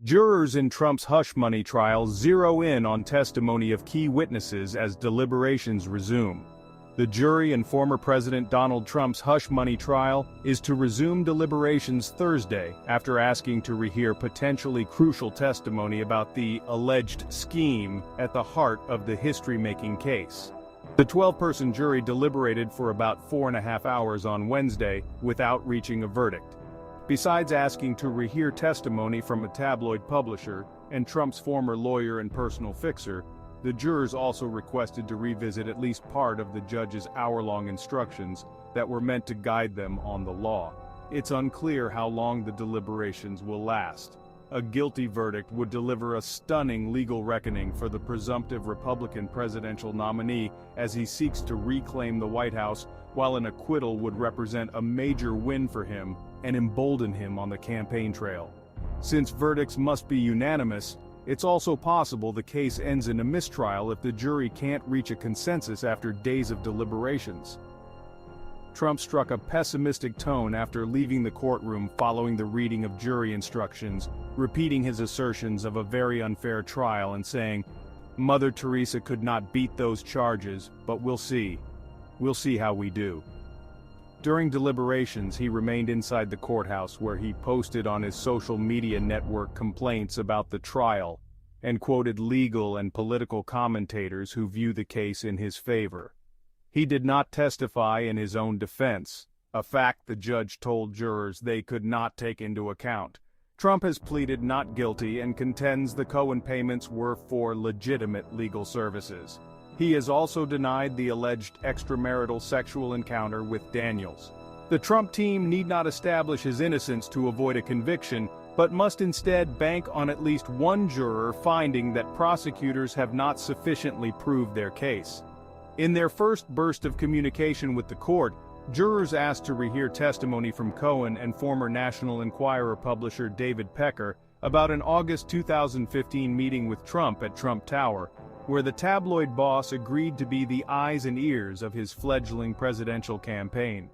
Jurors in Trump's hush money trial zero in on testimony of key witnesses as deliberations resume. The jury in former President Donald Trump's hush money trial is to resume deliberations Thursday after asking to rehear potentially crucial testimony about the alleged scheme at the heart of the history-making case. The 12-person jury deliberated for about 4.5 hours on Wednesday without reaching a verdict. Besides asking to rehear testimony from a tabloid publisher and Trump's former lawyer and personal fixer, the jurors also requested to revisit at least part of the judge's hour-long instructions that were meant to guide them on the law. It's unclear how long the deliberations will last. A guilty verdict would deliver a stunning legal reckoning for the presumptive Republican presidential nominee as he seeks to reclaim the White House, while an acquittal would represent a major win for him and embolden him on the campaign trail. Since verdicts must be unanimous, it's also possible the case ends in a mistrial if the jury can't reach a consensus after days of deliberations. Trump struck a pessimistic tone after leaving the courtroom following the reading of jury instructions, repeating his assertions of a very unfair trial and saying, "Mother Teresa could not beat those charges, but we'll see. We'll see how we do." During deliberations, he remained inside the courthouse where he posted on his social media network complaints about the trial and quoted legal and political commentators who view the case in his favor. He did not testify in his own defense, a fact the judge told jurors they could not take into account. Trump has pleaded not guilty and contends the Cohen payments were for legitimate legal services. He has also denied the alleged extramarital sexual encounter with Daniels. The Trump team need not establish his innocence to avoid a conviction, but must instead bank on at least one juror finding that prosecutors have not sufficiently proved their case. In their first burst of communication with the court, jurors asked to rehear testimony from Cohen and former National Enquirer publisher David Pecker about an August 2015 meeting with Trump at Trump Tower, where the tabloid boss agreed to be the eyes and ears of his fledgling presidential campaign.